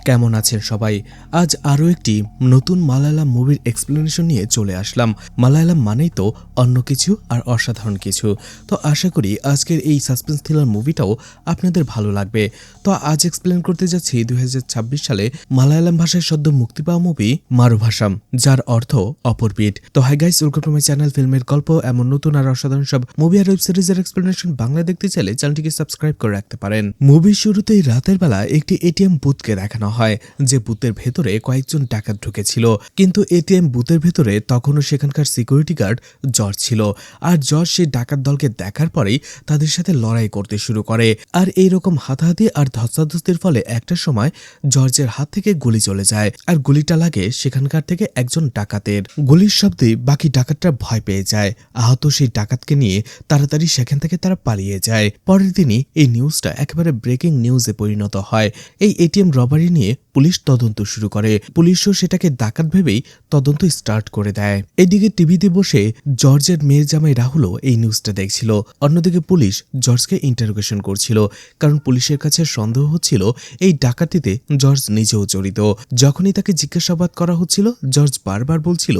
কেমন আছেন সবাই? আজ আরও একটি নতুন মালায়ালাম মুভির এক্সপ্লেনেশন নিয়ে চলে আসলাম। মালায়ালাম মানেই তো অন্য কিছু আর অসাধারণ কিছু। তো আশা করি আজকের এই সাসপেন্স থ্রিলার মুভিটাও আপনাদের ভালো লাগবে। তো আজ এক্সপ্লেন করতে যাচ্ছি 2026 সালে মালায়ালাম ভাষায় সদ্য মুক্তি পাওয়া মুভি মারুভাষাম, যার অর্থ অপরপিঠ। তো hi guys, welcome to my channel ফিল্মের গল্প। এমন নতুন আর অসাধারণ সব মুভি আর ওয়েব সিরিজের এক্সপ্লেনেশন বাংলা দেখতে চাইলে চ্যানেলটিকে সাবস্ক্রাইব করে রাখতে পারেন। মুভির শুরুতেই রাতের বেলা একটি এটিএম বুথকে দেখানো হয়, যে বুথের ভেতরে কয়েকজন ডাকাত ঢুকেছিল। কিন্তু এটিএম বুথের ভেতরে তখনও সেখানকার সিকিউরিটি গার্ড জর্জ ছিল। আর জর্জ সেই ডাকাত দলকে দেখার পরেই তাদের সাথে লড়াই করতে শুরু করে। আর এইরকম হাতাহাতি আর ধস্তাধস্তির ফলে একটা সময় জর্জের হাত থেকে গুলি চলে যায়, আর গুলিটা লাগে সেখানকার থেকে একজন ডাকাতের। গুলির শব্দে বাকি ডাকাতরা ভয় পেয়ে যায়। আহত সেই ডাকাতকে নিয়ে তাড়াতাড়ি সেখান থেকে তারা পালিয়ে যায়। পরের দিনই এই নিউজটা একেবারে ব্রেকিং নিউজে পরিণত হয়। এই এটিএম রবারি নিয়ে পুলিশ তদন্ত শুরু করে। পুলিশও সেটাকে ডাকাত ভেবেই তদন্ত স্টার্ট করে দেয়। এদিকে টিভিতে বসে জর্জের মেয়ের জামাই রাহুলও এই নিউজটা দেখছিল। অন্যদিকে পুলিশ জর্জকে ইন্টারোগেশন করছিল, কারণ পুলিশের কাছে সন্দেহ হচ্ছিল এই ডাকাতিতে জর্জ নিজেও জড়িত। যখনই তাকে জিজ্ঞাসাবাদ করা হচ্ছিল, জর্জ বারবার বলছিল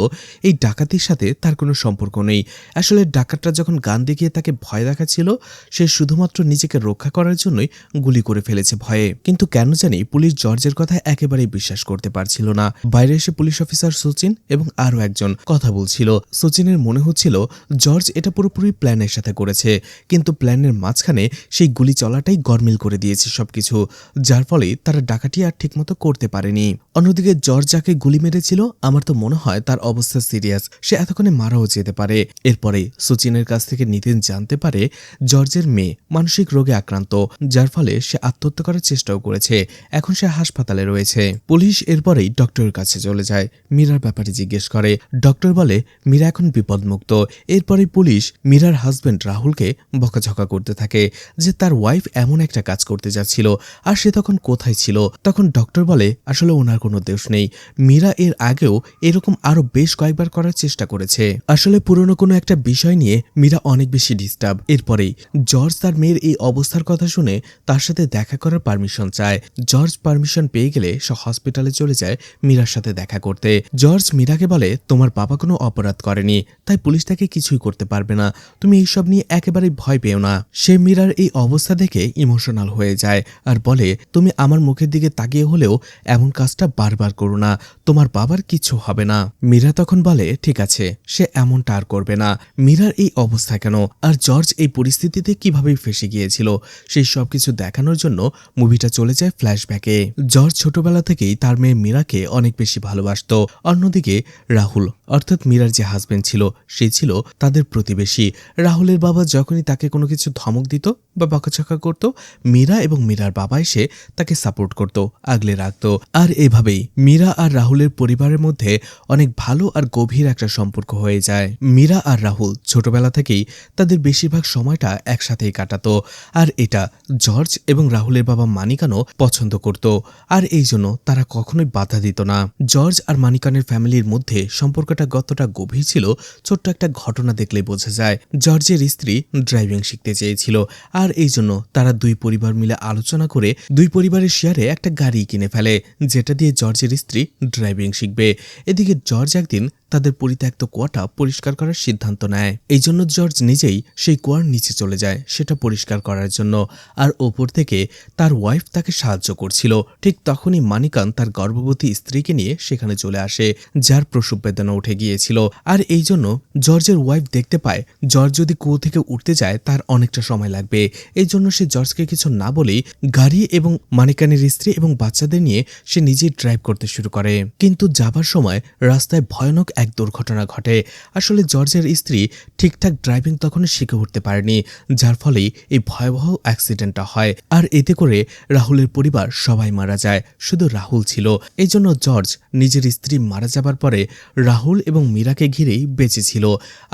এই ডাকাতির সাথে তার কোনো সম্পর্ক নেই। আসলে ডাকাতরা যখন গান দেখিয়ে তাকে ভয় দেখাচ্ছিল, সে শুধুমাত্র নিজেকে রক্ষা করার জন্যই গুলি করে ফেলেছে ভয়ে। কিন্তু কেন জানি পুলিশ জর্জের কথা একেবারেই বিশ্বাস করতে পারছিল না। বাইরে এসে পুলিশ অফিসার সচিন এবং আরও একজন কথা বলছিল। সচিনের মনে হচ্ছিল জর্জ এটা পুরোপুরি প্ল্যানের সাথে করেছে, কিন্তু প্ল্যানের মাঝখানে সেই গুলি চলাটাই গরমিল করে দিয়েছে সবকিছু, যার ফলে তারা ডাকাতি আর ঠিকমতো করতে পারেনি। অন্যদিকে জর্জ যাকে গুলি মেরেছিল, আমার তো মনে হয় তার অবস্থা সিরিয়াস, সে এতক্ষণে মারাও যেতে পারে। এরপরে সচিনের কাছ থেকে নিতিন জানতে পারে জর্জের মেয়ে মানসিক রোগে আক্রান্ত, যার ফলে সে আত্মহত্যা করার চেষ্টাও করেছে। এখন সে হাসপাতালে রয়েছে। পুলিশ এরপরেই ডক্টরের কাছে চলে যায়, মীরার ব্যাপারে জিজ্ঞেস করে। ডক্টর বলে মীরা এখন বিপদমুক্ত। এরপরে পুলিশ মীরার হাজবেন্ড রাহুলকে বকাঝকা করতে থাকে যে তার ওয়াইফ এমন একটা কাজ করতে যাচ্ছিল, আর সে তখন কোথায় ছিল। তখন ডক্টর বলে আসলে ওনার কোনো দোষ নেই, মীরা এর আগেও এরকম আরো বেশ কয়েকবার করার চেষ্টা করেছে। আসলে পুরনো কোনো একটা বিষয় নিয়ে মীরা অনেক বেশি ডিস্টার্ব। এরপরেই জর্জ তার মেয়ের এই অবস্থার কথা শুনে তার সাথে দেখা করার পারমিশন চায়। জর্জ পারমিশন পেয়ে গেলে সে হসপিটালে চলে যায় মীরার সাথে দেখা করতে। জর্জ মীরাকে বলে তোমার বাবা কোনো অপরাধ করেনি, তাই পুলিশ তাকে কিছুই করতে পারবে না, তুমি এইসব নিয়ে একেবারেই ভয় পেও না। সে মীরার এই অবস্থা দেখে ইমোশনাল হয়ে যায় আর বলে তুমি আমার মুখের দিকে তাকিয়ে হলেও এমন কাজটা বারবার করো না, তোমার বাবার কিছু হবে না। মীরা তখন বলে ঠিক আছে, সে এমনটা আর করবে না। মীরার এই অবস্থা কেন, আর জর্জ এই পরিস্থিতিতে কিভাবে ফেসে গিয়েছিল, সেই সবকিছু দেখানোর জন্য মুভিটা চলে যায় ফ্ল্যাশব্যাকে। জর্জ ছোটবেলা থেকেই তার মেয়ে মীরাকে অনেক বেশি ভালোবাসত। অন্যদিকে রাহুল অর্থাৎ মীরার যে হাজবেন্ড ছিল, সে ছিল তাদের প্রতিবেশী। রাহুলের বাবা যখনই তাকে কোনো কিছু ধমক দিত বা বকাঝকা করত, মীরা এবং মীরার বাবা এসে তাকে সাপোর্ট করত, আগলে রাখত। আর এভাবেই মীরা আর রাহুলের পরিবারের মধ্যে অনেক ভালো আর গভীর একটা সম্পর্ক হয়ে যায়। মীরা আর রাহুল ছোটবেলা থেকেই তাদের বেশিরভাগ সময়টা একসাথেই কাটাতো, আর এটা জর্জ এবং রাহুলের বাবা মানিকানও পছন্দ করত। আর এই জন্য তারা কখনোই বাধা দিত না। জর্জ আর মানিকানের ফ্যামিলির মধ্যে সম্পর্কটা কতটা গভীর ছিল ছোট্ট একটা ঘটনা দেখলে বোঝা যায়। জর্জের স্ত্রী ড্রাইভিং শিখতে চেয়েছিল, আর এই জন্য তারা দুই পরিবার মিলে আলোচনা করে দুই পরিবারের শেয়ারে একটা গাড়ি কিনে ফেলে, যেটা দিয়ে জর্জের স্ত্রী ড্রাইভিং শিখবে। এদিকে জর্জ একদিন তাদের পরিত্যক্ত কুয়াটা পরিষ্কার করার সিদ্ধান্ত নেয়। এই জন্য জর্জ নিজেই সেই কুয়ার নিচে চলে যায় সেটা পরিষ্কার করার জন্য, আর ওপর থেকে তার ওয়াইফ তাকে সাহায্য করছিল। ঠিক তখনই মানিকান তার গর্ভবতী স্ত্রীকে নিয়ে সেখানে চলে আসে, যার প্রসব বেদনা উঠে গিয়েছিল। আর এই জন্য জর্জের ওয়াইফ দেখতে পায় জর্জ যদি কুয়ো থেকে উঠতে যায় তার অনেকটা সময় লাগবে। এই জন্য সে জর্জকে কিছু না বলেই গাড়ি এবং মানিকানের স্ত্রী এবং বাচ্চাদের নিয়ে সে নিজেই ড্রাইভ করতে শুরু করে। কিন্তু যাবার সময় রাস্তায় ভয়ানক এক দুর্ঘটনা ঘটে। আসলে জর্জের স্ত্রী ঠিকঠাক ড্রাইভিং তখন শিখে উঠতে পারেনি, যার ফলেই এই ভয়াবহ অ্যাক্সিডেন্টটা হয়। আর এতে করে রাহুলের পরিবার সবাই মারা যায়, শুধু রাহুল ছিল। এই জন্য জর্জ নিজের স্ত্রী মারা যাবার পরে রাহুল এবং মীরাকে ঘিরেই বেঁচেছিল,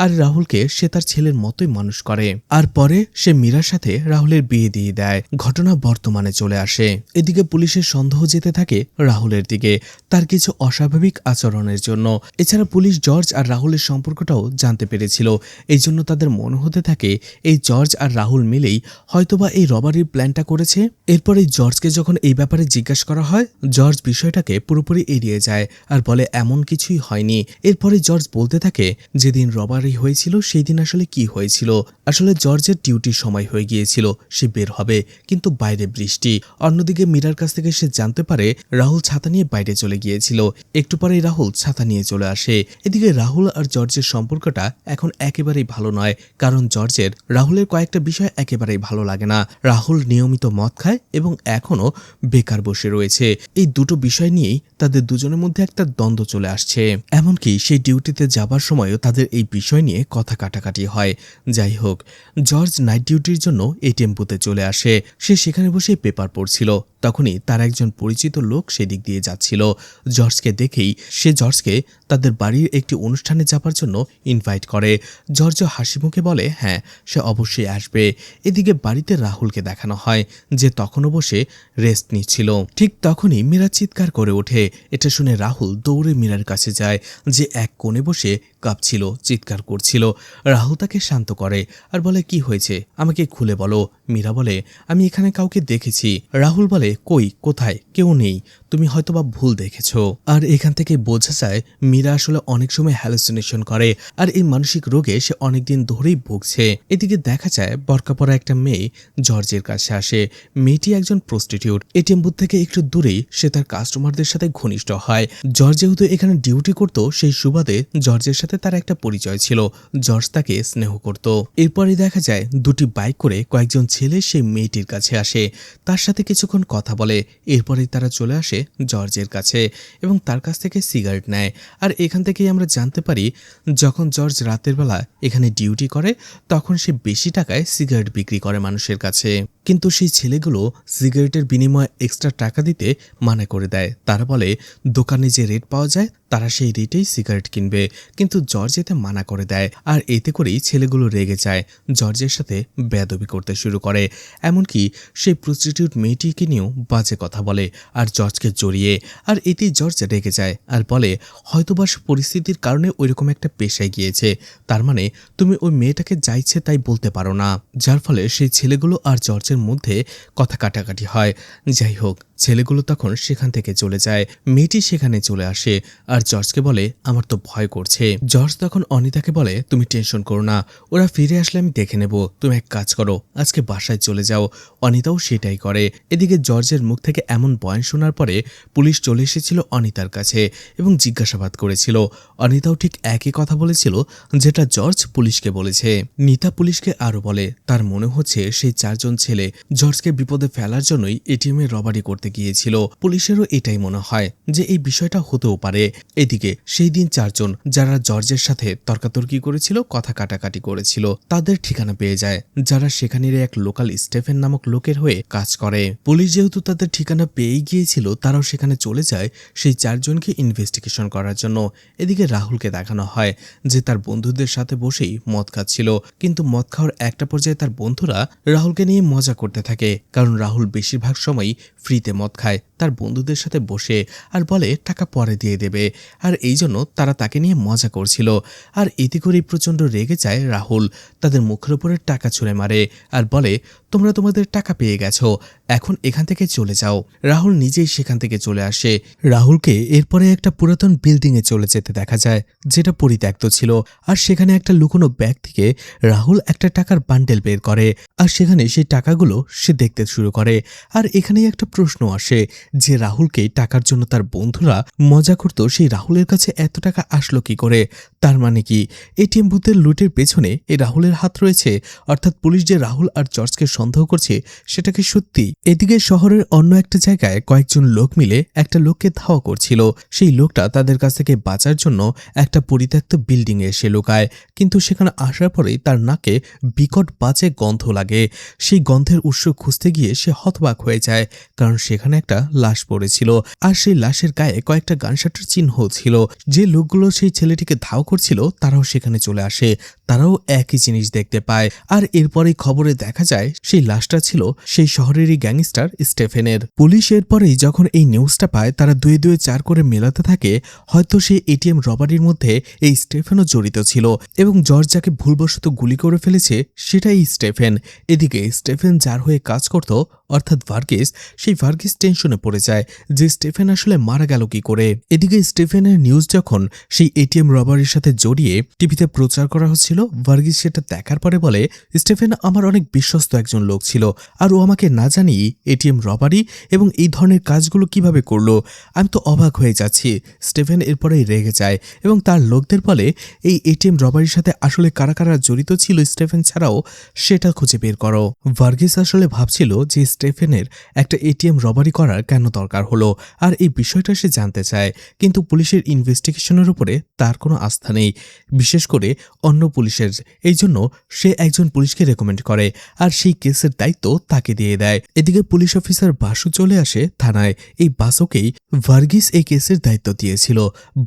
আর রাহুলকে সে তার ছেলের মতোই মানুষ করে। আর পরে সে মীরার সাথে রাহুলের বিয়ে দিয়ে দেয়। ঘটনা বর্তমানে চলে আসে। এদিকে পুলিশের সন্দেহ যেতে থাকে রাহুলের রাহুলের দিকে তার কিছু অস্বাভাবিক আচরণের জন্য। এছাড়া পুলিশ জর্জ আর রাহুলের সম্পর্কটাও জানতে পেরেছিল। এই জন্য তাদের মনে হতে থাকে এই জর্জ আর রাহুল মিলেই হয়তোবা এই রবারির প্ল্যানটা করেছে। এরপর এই জর্জকে যখন এই ব্যাপারে জিজ্ঞাসা করা হয়, জর্জ বিষয়টাকে পুরোপুরি এড়িয়ে যায় আর বলে এমন কিছুই হয়নি। এরপরে জর্জ বলতে থাকে যেদিন রবারি হয়েছিল সেই দিন আসলে কি হয়েছিল। আসলে জর্জের ডিউটির সময় হয়ে গিয়েছিল, সে বের হবে, কিন্তু বাইরে বৃষ্টি। অন্যদিকে মীরার কাছ থেকে সে জানতে পারে রাহুল ছাতা নিয়ে বাইরে চলে গিয়েছিল। একটু পরেই রাহুল ছাতা নিয়ে চলে আসে। এদিকে রাহুল আর জর্জের সম্পর্কটা এখন একেবারেই ভালো নয়, কারণ জর্জের রাহুলের কয়েকটা বিষয় একেবারেই ভালো লাগে না। রাহুল নিয়মিত মদ খায় এবং এখনো বেকার বসে রয়েছে। এই দুটো বিষয় নিয়েই তাদের দুজনের মধ্যে একটা দ্বন্দ্ব চলে আসছে। এমনকি সেই ডিউটিতে যাবার সময়ও তাদের এই বিষয় নিয়ে কথা কাটাকাটি হয়। যাই হোক, জর্জ নাইট ডিউটির জন্য এই টেম্পুতে চলে আসে। সে সেখানে বসে পেপার পড়ছিল। তখনই তার একজন পরিচিত লোক সেদিক দিয়ে যাচ্ছিল। জর্জকে দেখেই সে জর্জকে তাদের বাড়ির একটি অনুষ্ঠানে যাবার জন্য ইনভাইট করে। জর্জ হাসি মুখে বলে হ্যাঁ, সে অবশ্যই আসবে। এদিকে বাড়িতে রাহুলকে দেখানো হয় যে তখনও বসে রেস্ট নিচ্ছিল। ঠিক তখনই মীরা চিৎকার করে ওঠে। এটা শুনে রাহুল দৌড়ে মীরার কাছে যায়, যে এক কোণে বসে কাঁপছিল, চিৎকার করছিল। রাহুল তাকে শান্ত করে আর বলে কি হয়েছে, আমাকে খুলে বলো। মীরা বলে আমি এখানে কাউকে দেখেছি। রাহুল বলে কই, কোথায়? কেউ নেই, তুমি হয়তোবা ভুল দেখেছ। আর এখান থেকে বোঝা যায় মীরা আসলে অনেক সময় হ্যালুসিনেশন করে আর এই মানসিক রোগে সে অনেকদিন ধরেই ভুগছে। এদিকে দেখা যায় বরকা পরা একটা মেয়ে জর্জের কাছে আসে। মেয়েটি একজন প্রস্টিটিউট। এটিএম বুথ থেকে একটু দূরেই সে তার কাস্টমারদের সাথে ঘনিষ্ঠ হয়। জর্জ যেহেতু এখানে ডিউটি করত, সেই সুবাদে জর্জের সাথে তার একটা পরিচয় ছিল। জর্জ তাকে স্নেহ করত। এরপরে দেখা যায় দুটি বাইক করে কয়েকজন ছেলে সেই মেয়েটির কাছে আসে, তার সাথে কিছুক্ষণ কথা বলে। এরপরেই তারা চলে আসে জর্জের কাছে এবং তার কাছ থেকে সিগারেট নেয়। আর এখান থেকেই আমরা জানতে পারি যখন জর্জ রাতের বেলা এখানে ডিউটি করে তখন সে বেশি টাকায় সিগারেট বিক্রি করে মানুষের কাছে। কিন্তু সেই ছেলেগুলো সিগারেটের বিনিময়ে এক্সট্রা টাকা দিতে মানা করে দেয়। তারা বলে দোকানে যে রেট পাওয়া যায় তারা সেই রেটেই সিগারেট কিনবে, কিন্তু জর্জ এতে মানা করে দেয়। আর এতে করেই ছেলেগুলো রেগে যায়, জর্জের সাথে বেয়াদবি করতে শুরু করে। এমনকি সেই প্রস্টিটিউট মেয়েটিকে নিয়েও বাজে কথা বলে আর জর্জকে জড়িয়ে। আর এতেই জর্জ রেগে যায় আর বলে হয়তোবা পরিস্থিতির কারণে ওইরকম একটা পেশায় গিয়েছে, তার মানে তুমি ওই মেয়েটাকে যা ইচ্ছে তাই বলতে পারো না। যার ফলে সেই ছেলেগুলো আর জর্জের মধ্যে কথা কাটাকাটি হয়। যাই হোক, ছেলেগুলো তখন সেখান থেকে চলে যায়। মেয়েটি সেখানে চলে আসে আর জর্জকে বলে আমার তো ভয় করছে। জর্জ তখন অনিতাকে বলে তুমি টেনশন করো না, ওরা ফিরে আসলে আমি দেখে নেব, তুমি এক কাজ করো আজকে বাসায় চলে যাও। অনিতাও সেটাই করে। এদিকে জর্জের মুখ থেকে এমন বয়ান শোনার পরে পুলিশ চলে এসেছিল অনিতার কাছে এবং জিজ্ঞাসাবাদ করেছিল। অনিতাও ঠিক একই কথা বলেছিল যেটা জর্জ পুলিশকে বলেছে। নিতা পুলিশকে আরো বলে তার মনে হচ্ছে সেই চারজন ছেলে জর্জকে বিপদে ফেলার জন্যই এটিএমে রবারি করতে গিয়েছিল। পুলিশেরও এটাই মনে হয় যে এই বিষয়টা হতেও পারে। এদিকে সেই দিন চারজন যারা জর্জের সাথে তর্কাতর্কি করেছিল, কথা কাটাকাটি করেছিল, তাদের ঠিকানা পেয়ে যায়, যারা সেখানের এক লোকাল স্টেফেন নামক লোকের হয়ে কাজ করে। পুলিশ যেহেতু তাদের ঠিকানা পেয়ে গিয়েছিল, তারাও সেখানে চলে যায় সেই চারজনকে ইনভেস্টিগেশন করার জন্য। এদিকে রাহুলকে দেখানো হয় যে তার বন্ধুদের সাথে বসেই মদ খাচ্ছিল, কিন্তু মদ খাওয়ার একটা পর্যায়ে তার বন্ধুরা রাহুলকে নিয়ে মজা করতে থাকে, কারণ রাহুল বেশিরভাগ সময়ই ফ্রিতে মদ খায় তার বন্ধুদের সাথে বসে আর বলে টাকা পরে দিয়ে দেবে। আর এই জন্য তারা তাকে নিয়ে মজা করছিল। আর এতে করেই প্রচণ্ড রেগে যায় রাহুল, তাদের মুখের উপরে টাকা ছুঁড়ে মারে আর বলে তোমরা তোমাদের টাকা পেয়ে গেছো, এখন এখান থেকে চলে যাও। রাহুল নিজেই সেখান থেকে চলে আসে। রাহুলকে এরপরে একটা পুরাতন বিল্ডিং এ চলে যেতে দেখা যায় যেটা পরিত্যক্ত ছিল। আর সেখানে একটা লুকোনো ব্যাগ থেকে রাহুল একটা টাকার বান্ডেল বের করে আর সেখানে সেই টাকাগুলো সে দেখতে শুরু করে। আর এখানেই একটা প্রশ্ন আসে যে রাহুলকে টাকার জন্য তার বন্ধুরা মজা করতো, সেই রাহুলের কাছে এত টাকা আসলো কি করে? তার মানে কি এটিএম বুথের লুটের পেছনে এই রাহুলের হাত রয়েছে? অর্থাৎ পুলিশ যে রাহুল আর জর্জকে সন্দেহ করছে সেটা কি সত্যি? এদিকে শহরের অন্য একটা জায়গায় কয়েকজন লোক মিলে একটা লোককে ধাওয়া করছিল। সেই লোকটা তাদের কাছ থেকে বাঁচার জন্য একটা পরিত্যক্ত বিল্ডিং এ এসে লুকায়, কিন্তু সেখানে আসার পরেই তার নাকে বিকট বাজে গন্ধ লাগে। সেই গন্ধের উৎস খুঁজতে গিয়ে সে হতবাক হয়ে যায়, কারণ সেখানে একটা লাশ পড়েছিল, আর সেই লাশের গায়ে কয়েকটা গানশটের চিহ্ন ছিল। যে লোকগুলো সেই ছেলেটিকে ধাও করছিল তারাও সেখানে চলে আসে, তারাও একই জিনিস দেখতে পায়। আর এরপরেই খবরে দেখা যায় সেই লাশটা ছিল সেই শহরেরই গ্যাংস্টার স্টেফেনের। পুলিশ এরপরেই যখন এই নিউজটা পায় তারা দুয়ে দুয়ে চার করে মেলাতে থাকে হয়তো সেই এটিএম রবারির মধ্যে এই স্টেফেনও জড়িত ছিল এবং জর্জ যাকে ভুলবশত গুলি করে ফেলেছে সেটাই স্টেফেন। এদিকে স্টেফেন যার হয়ে কাজ করত অর্থাৎ ভার্গিস, সেই ভার্গিস টেনশনে পড়ে যায় যে স্টেফেন আসলে মারা গেল কি করে। এদিকে স্টেফেনের নিউজ যখন সেই এটিএম রবারির সাথে জড়িয়ে টিভিতে প্রচার করা হচ্ছিল, ভার্গিস সেটা দেখার পরে বলে স্টেফেন আমার অনেক বিশ্বস্ত একজন লোক ছিল, আর ও আমাকে না জানিয়ে এটিএম রবারি এবং এই ধরনের কাজগুলো কিভাবে করলো। আমি তো অবাক হয়ে যাচ্ছি। স্টেফেন এরপরেই রেগে যায় এবং তার লোকদের বলে এই এটিএম রবারির সাথে আসলে কারা কারা জড়িত ছিল স্টেফেন ছাড়াও সেটা খুঁজে বের করো। ভার্গিস আসলে ভাবছিল যে স্টেফেনের একটা এটিএম রবারি করার কেন দরকার হলো, আর এই বিষয়টা সে জানতে চায়, কিন্তু পুলিশের ইনভেস্টিগেশনের উপরে তার কোনো আস্থা নেই, বিশেষ করে অন্য পুলিশের। এই জন্য সে একজন পুলিশকে রেকমেন্ড করে আর সেই কেসের দায়িত্ব তাকে দিয়ে দেয়। এদিকে পুলিশ অফিসার বাসু চলে আসে থানায়। এই বাসুকেই ভার্গিস এই কেসের দায়িত্ব দিয়েছিল।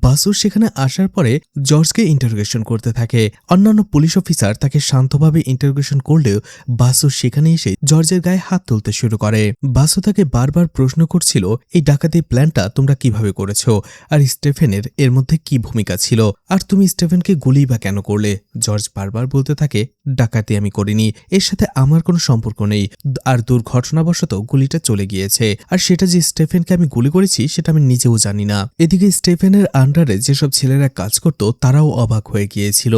বাসু সেখানে আসার পরে জর্জকে ইন্টারোগেশন করতে থাকে। অন্যান্য পুলিশ অফিসার তাকে শান্তভাবে ইন্টারোগেশন করলেও বাসু সেখানে এসে জর্জের গায়ে হাত তুলতে শুরু করে। বাসু তাকে বারবার প্রশ্ন করছিল এই ডাকাতির প্ল্যানটা তোমরা কিভাবে করেছো, আর স্টেফেনের এর মধ্যে কি ভূমিকা ছিল, আর তুমি স্টেফেনকে গুলি বা কেন করলে। জর্জ বারবার বলতে থাকে ডাকাতি আমি করিনি, এর সাথে আমার কোনো সম্পর্ক নেই, আর দুর্ঘটনাবশত গুলিটা চলে গিয়েছে, আর সেটা যে স্টেফেনকে আমি গুলি করেছি সেটা আমি নিজেও জানি না। এদিকে স্টেফেনের আন্ডারে যেসব ছেলেরা কাজ করত তারাও অবাক হয়ে গিয়েছিল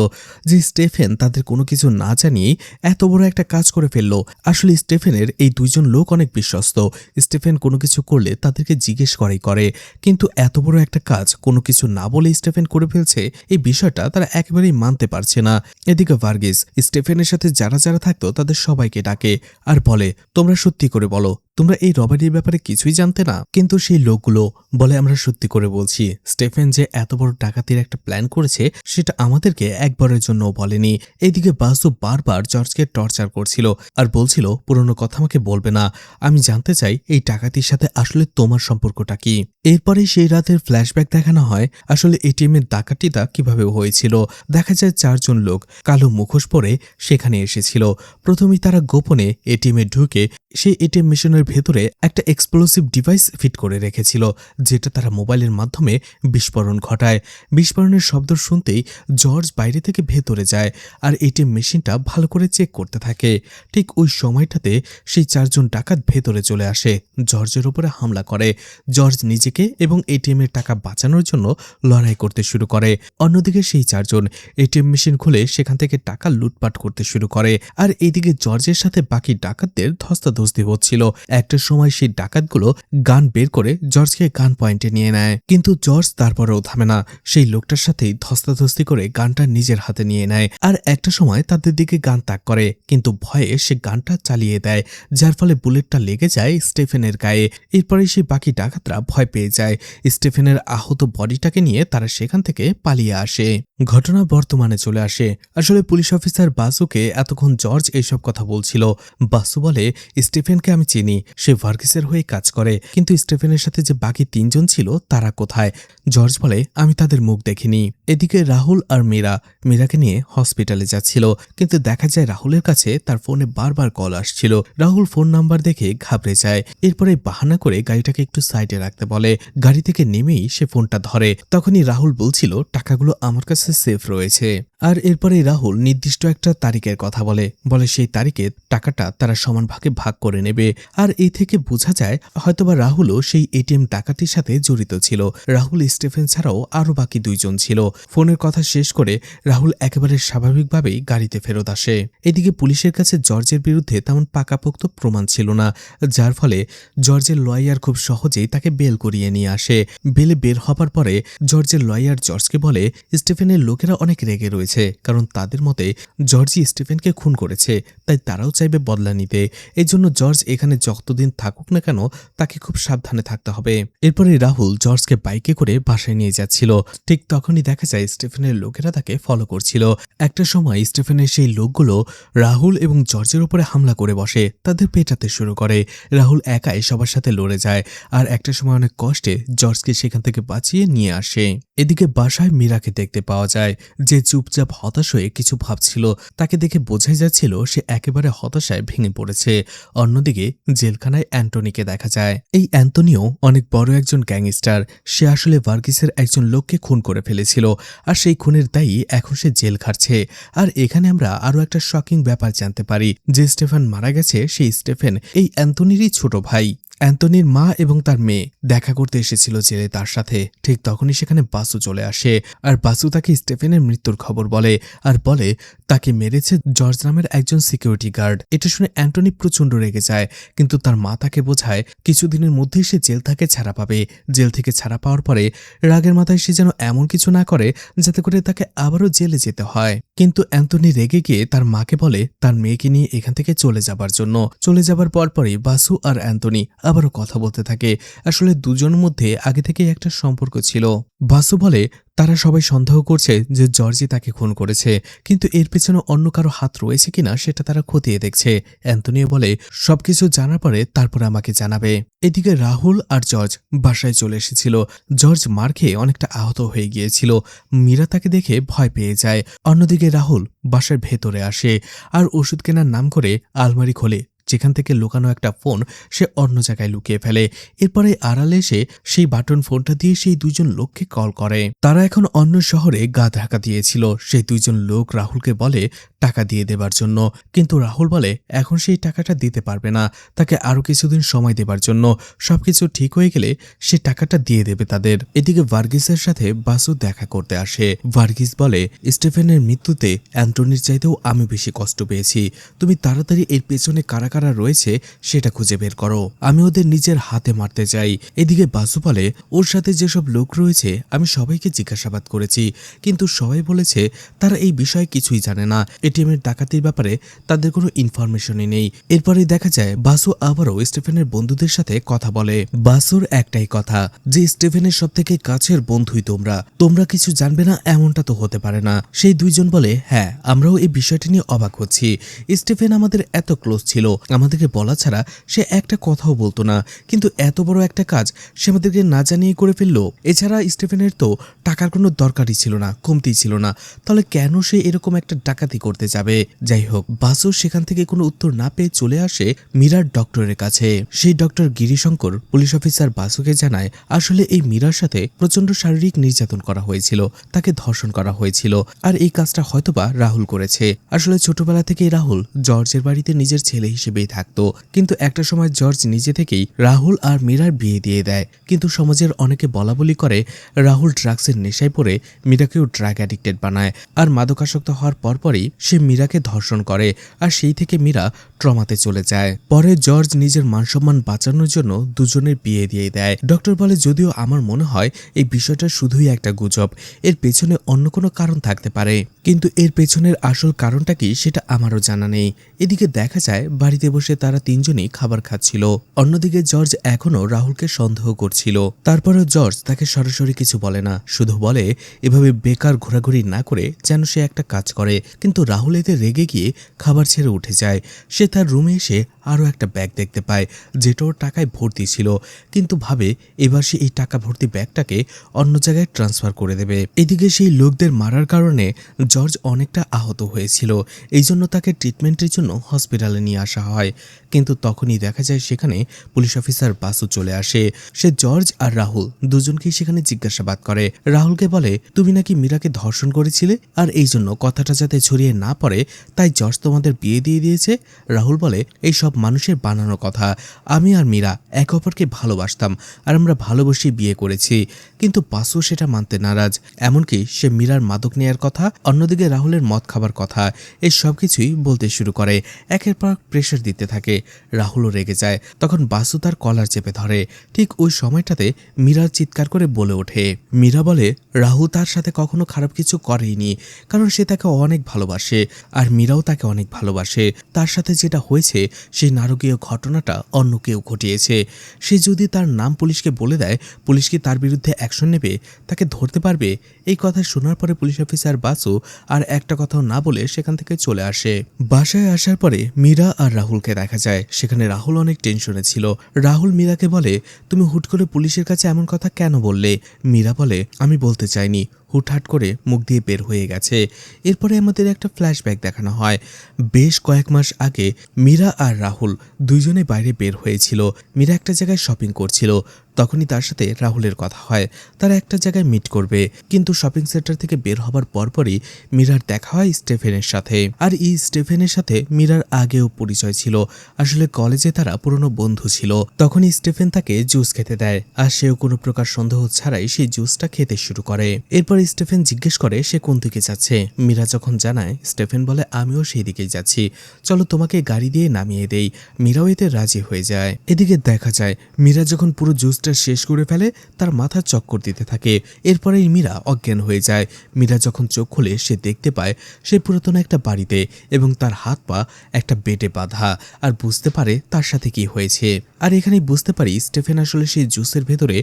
যে স্টেফেন তাদের কোনো কিছু না জানিয়ে এত বড় একটা কাজ করে ফেললো। আসলে স্টেফেনের এই দুইজন লোক অনেক বিশ্বস্ত, স্টেফেন কোনো কিছু করলে তাদেরকে জিজ্ঞেস করে, কিন্তু এত বড় একটা কাজ কোনো কিছু না বলে স্টেফেন করে ফেলছে, এই বিষয়টা তারা একেবারেই মানতে পারছে না। এদিকে ভার্গিস স্টেফেনের সাথে যারা যারা থাকতো তাদের সবাইকে ডাকে আর বলে তোমরা সত্যি করে বলো তোমরা এই রবারির ব্যাপারে কিছুই জানতে না। কিন্তু সেই লোকগুলো বলে আমরা সত্যি করে বলছি, স্টেফেন যে এত বড় ডাকাতির একটা প্ল্যান করেছে সেটা আমাদেরকে একবারের জন্যও বলেনি। এদিকে বাসু বারবার জর্জকে টর্চার করছিল আর বলছিল পুরনো কথা আমাকে বলবে না, আমি জানতে চাই এই ডাকাতির সাথে আসলে তোমার সম্পর্কটা কি। এরপরে সেই রাতের ফ্ল্যাশব্যাক দেখানো হয় আসলে এটিএম এর ডাকাতিটা কিভাবে হয়েছিল। দেখা যায় চারজন লোক কালো মুখোশ পরে সেখানে এসেছিল। প্রথমেই তারা গোপনে এটিএম এ ঢুকে সেই এটিএম মেশিনের ভেতরে একটা এক্সপ্লোসিভ ডিভাইস ফিট করে রেখেছিল, যেটা তারা মোবাইলের মাধ্যমে বিস্ফোরণ ঘটায়। বিস্ফোরণের শব্দ শুনতেই জর্জ বাইরে থেকে ভেতরে যায় আর এটিএম মেশিনটা ভালো করে চেক করতে থাকে। ঠিক ওই সময়টাতে সেই চারজন ডাকাত ভেতরে চলে আসে, জর্জের উপরে হামলা করে। জর্জ নিজেকে এবং এটিএম এর টাকা বাঁচানোর জন্য লড়াই করতে শুরু করে। অন্যদিকে সেই চারজন এটিএম মেশিন খুলে সেখান থেকে টাকা লুটপাট করতে শুরু করে। আর এদিকে জর্জের সাথে বাকি ডাকাতদের ধস্তাধস্তি হচ্ছিল। একটা সময় সেই ডাকাতগুলো গান বের করে জর্জকে গান পয়েন্টে নিয়ে নেয়, কিন্তু জর্জ তারপরেও থামে না, সেই লোকটার সাথেই ধস্তাধস্তি করে গানটা নিজের হাতে নিয়ে নেয়। আর একটা সময় তাদের দিকে গান তাক করে, কিন্তু ভয়ে সে গানটা চালিয়ে দেয়, যার ফলে বুলেটটা লেগে যায় স্টেফেনের গায়ে। এরপরে সেই বাকি ডাকাতরা ভয় পেয়ে যায়। স্টেফেনের আহত বডিটাকে নিয়ে তারা সেখান থেকে পালিয়ে আসে। ঘটনা বর্তমানে চলে আসে। আসলে পুলিশ অফিসার বাসুকে এতক্ষণ জর্জ এইসব কথা বলছিল। বাসু বলে স্টেফেনকে আমি চিনি, সে ভার্গিসের হয়ে কাজ করে, কিন্তু স্টেফেনের সাথে যে বাকি তিনজন ছিল তারা কোথায়। জর্জ বলে আমি তাদের মুখ দেখিনি। এদিকে রাহুল আর মীরাকে নিয়ে হসপিটালে যাচ্ছিল, কিন্তু দেখা যায় রাহুলের কাছে তার ফোনে বারবার কল আসছিল। রাহুল ফোন নাম্বার দেখে ঘাবড়ে যায়। এরপরে বাহানা করে গাড়িটাকে একটু সাইডে রাখতে বলে। গাড়ি থেকে নেমেই সে ফোনটা ধরে। তখনই রাহুল বলছিল টাকাগুলো আমার কাছে সেফ রয়েছে। আর এরপরে রাহুল নির্দিষ্ট একটা তারিখের কথা বলে সেই তারিখে টাকাটা তারা সমান ভাগে ভাগ করে নেবে। আর এই থেকে বোঝা যায় হয়তোবা রাহুলও সেই এটিএম ডাকাতির সাথে জড়িত ছিল। রাহুল স্টেফেন ছাড়াও আরো বাকি দুইজন ছিল। ফোনের কথা শেষ করে রাহুল একেবারে স্বাভাবিকভাবেই গাড়িতে ফেরত আসে। এদিকে পুলিশের কাছে জর্জের বিরুদ্ধে তেমন পাকাপোক্ত প্রমাণ ছিল না, যার ফলে জর্জের লয়ার খুব সহজেই তাকে বেল করিয়ে নিয়ে আসে। বেলে বের হবার পরে জর্জের লয়ার জর্জকে বলে স্টেফেনের স্টিফেনের লোকেরা অনেক রেগে রয়েছে, কারণ তাদের মতে জর্জই স্টিফেনকে খুন করেছে, তাই তারাও চাইবে বদলা নিতে। এই জন্য জর্জ এখানে যতদিন থাকুক না কেন তাকে খুব সাবধানে থাকতে হবে। এরপরে রাহুল জর্জকে বাইকে করে বাসায় নিয়ে যাচ্ছিল। ঠিক তখনই দেখা যায় স্টিফেনের লোকেরা তাকে ফলো করছিল। একটা সময় স্টিফেনের সেই লোকগুলো রাহুল এবং জর্জের উপরে হামলা করে বসে, তাদের পেটাতে শুরু করে। রাহুল একাই সবার সাথে লড়ে যায়, আর একটা সময় অনেক কষ্টে জর্জকে সেখান থেকে বাঁচিয়ে নিয়ে আসে। এদিকে বাসায় মীরাকে দেখতে পাওয়া যায়, যে চুপচাপ হতাশ হয়ে কিছু ভাবছিল। তাকে দেখে বোঝাই যাচ্ছিল সে একেবারে হতাশায় ভেঙে পড়েছে। অন্যদিকে জেলখানায় অ্যান্টনিকে দেখা যায়। এই অ্যান্টনিও অনেক বড় একজন গ্যাংস্টার। সে আসলে ভার্গিসের একজন লোককে খুন করে ফেলেছিল, আর সেই খুনের দায়ী এখন সে জেল খাটছে। আর এখানে আমরা আরো একটা শকিং ব্যাপার জানতে পারি, যে স্টেফেন মারা গেছে সেই স্টেফেন এই অ্যান্টনিরই ছোট ভাই। অ্যান্টনির মা এবং তার মেয়ে দেখা করতে এসেছিল জেলে তার সাথে। ঠিক তখনই সেখানে বাসু চলে আসে, আর বাসু তাকে স্টেফেনের মৃত্যুর খবর বলে, আর বলে তাকে মেরেছে জর্জ নামের একজন সিকিউরিটি গার্ড। এটা শুনে অ্যান্টনি প্রচণ্ড রেগে যায়, কিন্তু তার মা তাকে বোঝায় কিছুদিনের মধ্যেই সে জেল থেকে ছাড়া পাবে। জেল থেকে ছাড়া পাওয়ার পরে রাগের মাথায় সে যেন এমন কিছু না করে যাতে করে তাকে আবারও জেলে যেতে হয়। কিন্তু অ্যান্টনি রেগে গিয়ে তার মাকে বলে তার মেয়েকে নিয়ে এখান থেকে চলে যাবার জন্য। চলে যাবার পরপরই বাসু আর অ্যান্টনি আবারও কথা বলতে থাকে। আসলে দুজনের মধ্যে আগে থেকেই একটা সম্পর্ক ছিল। বাসু বলে তারা সবাই সন্দেহ করছে যে জর্জি তাকে খুন করেছে, কিন্তু এর পেছনে অন্য কারো হাত রয়েছে কিনা সেটা তারা খতিয়ে দেখছে। অ্যান্টনিও বলে সবকিছু জানার পরে তারপর আমাকে জানাবে। এদিকে রাহুল আর জর্জ বাসায় চলে এসেছিল। জর্জ মার খেয়ে অনেকটা আহত হয়ে গিয়েছিল। মীরা তাকে দেখে ভয় পেয়ে যায়। অন্যদিকে রাহুল বাসার ভেতরে আসে, আর ওষুধ কেনার নাম করে আলমারি খোলে, যেখান থেকে লুকানো একটা ফোন সে অন্য জায়গায় লুকিয়ে ফেলে। এরপরে আড়ালে এসে সেই বাটন ফোনটা দিয়ে সেই দুইজন লোককে কল করে। তারা এখন অন্য শহরে গা ঢাকা দিয়েছিল। সেই দুইজন লোক রাহুলকে বলে টাকা দিয়ে দেবার জন্য, কিন্তু রাহুল বলে এখন সেই টাকাটা দিতে পারবে না, তাকে আরো কিছুদিন সময় দেবার জন্য। সবকিছু ঠিক হয়ে গেলে সে টাকাটা দিয়ে দেবে তাদের। এদিকে ভার্গিসের সাথে বাসু দেখা করতে আসে। ভার্গিস বলে স্টিফেনের মৃত্যুতে অ্যান্টনির চাইতেও আমি বেশি কষ্ট পেয়েছি। তুমি তাড়াতাড়ি এর পেছনে কারা কারা রয়েছে সেটা খুঁজে বের করো, আমি ওদের নিজের হাতে মারতে চাই। এদিকে বাসু বলে ওর সাথে যেসব লোক রয়েছে আমি সবাইকে জিজ্ঞাসাবাদ করেছি, কিন্তু সবাই বলেছে তারা এই বিষয়ে কিছুই জানে না। এটিএমের ডাকাতির ব্যাপারে তাদের কোনো ইনফরমেশনই নেই। এরপরে দেখা যায় বাসু আবারও স্টিফেনের বন্ধুদের সাথে কথা বলে। বাসুর একটাই কথা যে স্টিফেনের সব থেকে কাছের বন্ধুই তোমরা কিছু জানবে না এমনটা তো হতে পারে না। সেই দুইজন বলে হ্যাঁ, আমরাও এই বিষয়টি নিয়ে অবাক হচ্ছি। স্টিফেন আমাদের এত ক্লোজ ছিল, আমাদেরকে বলা ছাড়া সে একটা কথাও বলতো না, কিন্তু এত বড় একটা কাজ সে আমাদেরকে না জানিয়ে করে ফেললো। এছাড়া স্টিফেনের তো টাকার কোনো দরকারই ছিল না, কমতি ছিল না, তাহলে কেন সে এরকম একটা ডাকাতি করতে যাবে? যাই হোক, বাসু সেখান থেকে কোনো উত্তর না পেয়ে চলে আসে মীরার ডক্টরের কাছে। সেই ডক্টর গিরিশঙ্কর পুলিশ অফিসার বাসুকে জানায় আসলে এই মীরার সাথে প্রচন্ড শারীরিক নির্যাতন করা হয়েছিল, তাকে ধর্ষণ করা হয়েছিল, আর এই কাজটা হয়তোবা রাহুল করেছে। আসলে ছোটবেলা থেকেই রাহুল জর্জের বাড়িতে নিজের ছেলে হিসেবেই থাকতো, কিন্তু একটা সময় জর্জ নিজে থেকেই রাহুল আর মীরার বিয়ে দিয়ে দেয়। কিন্তু সমাজের অনেকে বলাবলি করে রাহুল ড্রাগসের নেশায় পড়ে মীরাকেও ড্রাগ অ্যাডিক্টেড বানায়, আর মাদকাসক্ত হওয়ার পরপরই সে মীরাকে ধর্ষণ করে, আর সেই থেকে মীরা ট্রমাতে চলে যায়। পরে জর্জ নিজের মানসম্মান বাঁচানোর জন্য দুজনের বিয়ে দিয়ে দেয়। ডক্টর বলে যদিও আমার মনে হয় এই বিষয়টা শুধুই একটা গুজব, এর পেছনে অন্য কোনো কারণ থাকতে পারে, কিন্তু এর পেছনের আসল কারণটা কি সেটা আমারও জানা নেই। এদিকে দেখা যায় বাড়িতে বসে তারা তিনজনই খাবার খাচ্ছিল। অন্যদিকে জর্জ এখনো রাহুলকে সন্দেহ করছিল। তারপরেও জর্জ তাকে সরাসরি কিছু বলে না, শুধু বলে এভাবে বেকার ঘোরাঘুরি না করে যেন সে একটা কাজ করে। কিন্তু রাহুল এতে রেগে গিয়ে খাবার ছেড়ে উঠে যায়। সে তার রুমে এসে আরও একটা ব্যাগ দেখতে পায় যেটা ওর টাকায় ভর্তি ছিল, কিন্তু ভাবে এবার সে এই টাকা ভর্তি ব্যাগটাকে অন্য জায়গায় ট্রান্সফার করে দেবে। এদিকে সেই লোকদের মারার কারণে জর্জ অনেকটা আহত হয়েছিল, এই জন্য তাকে ট্রিটমেন্টের জন্য হসপিটালে নিয়ে আসা হয়। কিন্তু তখনই দেখা যায় সেখানে পুলিশ অফিসার বাসু চলে আসে। সে জর্জ আর রাহুল দুজনকেই সেখানে জিজ্ঞাসাবাদ করে। রাহুলকে বলে তুমি নাকি মীরাকে ধর্ষণ করেছিলে, আর এই জন্য কথাটা যাতে ছড়িয়ে না পড়ে তাই জর্জ তোমাদের বিয়ে দিয়ে দিয়েছে। রাহুল বলে এই সব মানুষের বানানো কথা, আমি আর মীরা একে অপরকে ভালোবাসতাম, আর আমরা ভালোবেসে বিয়ে করেছি। কিন্তু বাসু সেটা মানতে নারাজ, এমনকি সে মীরার মাদক নেয়ার কথা, অন্যদিকে রাহুলের মদ খাবার কথা, এই সব কিছুই বলতে শুরু করে। একের পর প্রেশার দিতে থাকে। রাহুলও রেগে যায়। তখন বাসু তার কলার চেপে ধরে। ঠিক ওই সময়টাতে মীরার চিৎকার করে বলে ওঠে। মীরা বলে রাহুল তার সাথে কখনো খারাপ কিছু করেনি, কারণ সে তাকে অনেক ভালোবাসে আর মীরাও তাকে অনেক ভালোবাসে। তার সাথে যেটা হয়েছে সেই নারকীয় ঘটনাটা অন্য কেউ ঘটিয়েছে। সে যদি তার নাম পুলিশকে বলে দেয়, পুলিশ কি তার বিরুদ্ধে অ্যাকশন নেবে, তাকে ধরতে পারবে? এই কথা শোনার পরে পুলিশ অফিসার বাসু আর একটা কথাও না বলে সেখান থেকে চলে আসে। বাসায় আসার পরে মীরা আর রাহুলকে দেখা যায়। সেখানে রাহুল অনেক টেনশনে ছিল। রাহুল মীরাকে বলে, তুমি হুট করে পুলিশের কাছে এমন কথা কেন বললে? মীরা বলে, আমি বলতে চাইনি, হুটহাট করে মুখ দিয়ে বের হয়ে গেছে। এরপরে আমাদের একটা ফ্ল্যাশব্যাক দেখানো হয়। বেশ কয়েক মাস আগে মীরা আর রাহুল দুইজনে বাইরে বের হয়েছিল। মীরা একটা জায়গায় শপিং করছিল, তখনই তার সাথে রাহুলের কথা হয় তারা একটা জায়গায় মিট করবে। কিন্তু শপিং সেন্টার থেকে বের হবার পরপরই মীরার দেখা হয় স্টেফেনের সাথে। আর এই স্টেফেনের সাথে মীরার আগেও পরিচয় ছিল। আসলে কলেজে তারা পুরনো বন্ধু ছিল। তখনই স্টেফেন তাকে জুস খেতে দেয়, আর সেও কোনো প্রকার সন্দেহ ছাড়াই সেই জুসটা খেতে শুরু করে। এরপর স্টেফেন জিজ্ঞেস করে সে কোন দিকে যাচ্ছে। মীরা যখন জানায়, স্টেফেন বলে, আমিও সেই দিকেই যাচ্ছি, চলো তোমাকে গাড়ি দিয়ে নামিয়ে দেই। মীরাও এতে রাজি হয়ে যায়। এদিকে দেখা যায় মীরা যখন পুরো জুসটা শেষ করে ফেলে, তার মাথা চক্কর দিতে থাকে। এরপরেই মীরা অজ্ঞান হয়ে যায়। মীরা যখন চোখ খুলে সে দেখতে পায় সে পুরাতন একটা বাড়িতে এবং তার হাত পা একটা বেডে বাঁধা, আর বুঝতে পারে তার সাথে কি হয়েছে। আর এখানেই বুঝতে পারি স্টেফেন আসলে সেই জুসের ভেতরে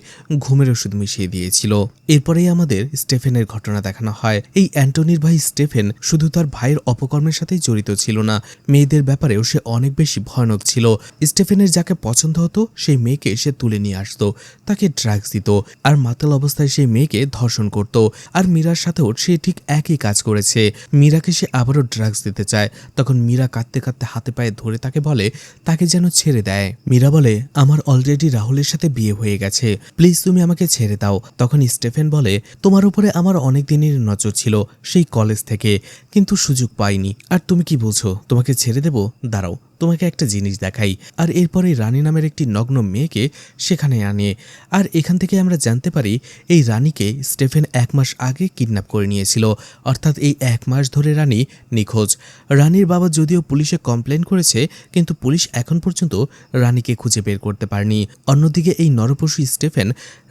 ঘুমের ওষুধ মিশিয়ে দিয়েছিল। এরপরেই আমাদের স্টেফেনের ঘটনা দেখানো হয়। এই অ্যান্টনির ভাই স্টেফেন শুধু তার ভাইয়ের অপকর্মের সাথেই জড়িত ছিল না, মেয়েদের ব্যাপারেও সে অনেক বেশি ভয়ানক ছিল। স্টেফেনের যাকে পছন্দ হতো সেই মেয়েকে সে তুলে নিয়ে আসতো, তাকে ড্রাগস দিত, আর মাতাল অবস্থায় সেই মেয়েকে ধর্ষণ করত। আর মীরার সাথেও সে ঠিক একই কাজ করেছে। মীরাকে সে আবারও ড্রাগস দিতে চায়। তখন মীরা কাঁদতে কাঁদতে হাতে পায়ে ধরে তাকে বলে তাকে যেন ছেড়ে দেয়। মীরা বলে, আমার অলরেডি রাহুলের সাথে বিয়ে হয়ে গেছে, প্লিজ তুমি আমাকে ছেড়ে দাও। তখন স্টেফেন বলে, তোমার উপরে আমার অনেক দিনের নজর ছিল সেই কলেজ থেকে, কিন্তু সুযোগ পাইনি। আর তুমি কি বলছো তোমাকে ছেড়ে দেব? দাঁড়াও, তোমাকে একটা জিনিস দেখাই। আর এরপরে রানী নামের একটি নগ্ন মেয়েকে সেখানে আনে। আর এখান থেকে আমরা জানতে পারি এই রানীকে স্টেফেন 1 মাস আগে কিডন্যাপ করে নিয়েছিল, অর্থাৎ এই 1 মাস ধরে রানী নিখোঁজ। রানীর বাবা যদিও পুলিশে কমপ্লেন করেছে, কিন্তু পুলিশ এখন পর্যন্ত রানীকে খুঁজে বের করতে পারেনি। অন্যদিকে এই নরপশু স্টেফেন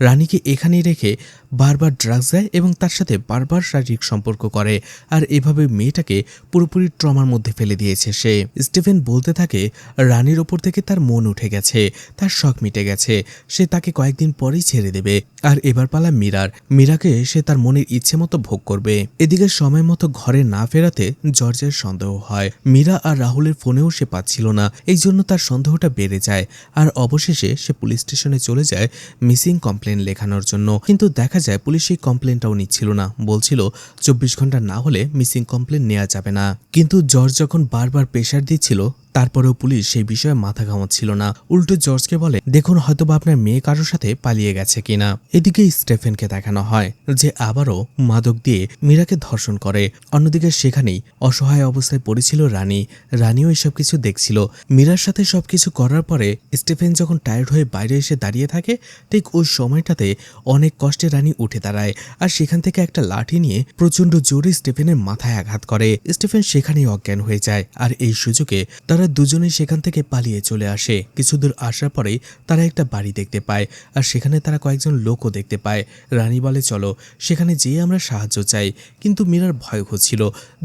রানীকে এখানেই রেখে বারবার ড্রাগস দেয় এবং তার সাথে বারবার শারীরিক সম্পর্ক করে, আর এভাবে মেয়েটাকে পুরোপুরি ট্রমার মধ্যে ফেলে দিয়েছে সে। স্টিফেন বলতে থাকে রানীর ওপর থেকে তার মন উঠে গেছে, তার শখ মিটে গেছে, সে তাকে কয়েকদিন পরেই ছেড়ে দেবে। আর এবার পালা মীরাকে সে তার মনের ইচ্ছে মতো ভোগ করবে। এদিকে সময় মতো ঘরে না ফেরাতে জর্জের সন্দেহ হয়। মীরা আর রাহুলের ফোনেও সে পাচ্ছিল না, এই জন্য তার সন্দেহটা বেড়ে যায়। আর অবশেষে সে পুলিশ স্টেশনে চলে যায় মিসিং কমপ্লেন লেখানোর জন্য। কিন্তু দেখা যায় পুলিশ সেই কমপ্লেনটাও নিচ্ছিল না, বলছিল 24 ঘন্টা না হলে মিসিং কমপ্লেন নেওয়া যাবে না। কিন্তু জর্জ যখন বারবার প্রেশার দিচ্ছিল, তারপরেও পুলিশ সেই বিষয়ে মাথা ঘামাচ্ছিল না। উল্টো জর্জকে বলে, দেখুন হয়তোবা আপনার মেয়ে কারোর সাথে পালিয়ে গেছে কিনা। এদিকে স্টেফেনকে দেখানো হয় যে আবারও মাদক দিয়ে মীরাকে ধর্ষণ করে। অন্যদিকে সেখানেই অসহায় অবস্থায় পড়েছিল রানীও এসব কিছু দেখছিল। মীরার সাথে সবকিছু করার পরে স্টেফেন যখন টায়ার্ড হয়ে বাইরে এসে দাঁড়িয়ে থাকে, ঠিক ওই সময়টাতে অনেক কষ্টে রানী উঠে দাঁড়ায়, আর সেখান থেকে একটা লাঠি নিয়ে প্রচন্ড জোরে স্টেফেনের মাথায় আঘাত করে। স্টেফেন সেখানেই অজ্ঞান হয়ে যায়। আর এই সুযোগে তারা দুজনেই সেখান থেকে পালিয়ে চলে আসে। কিছুদূর আসার পরেই তারা একটা বাড়ি দেখতে পায়, আর সেখানে তারা কয়েকজন লোকও দেখতে পায়। রানী বলে, চলো সেখানে যেয়ে আমরা সাহায্য চাই। কিন্তু মীরার ভয় হচ্ছিল,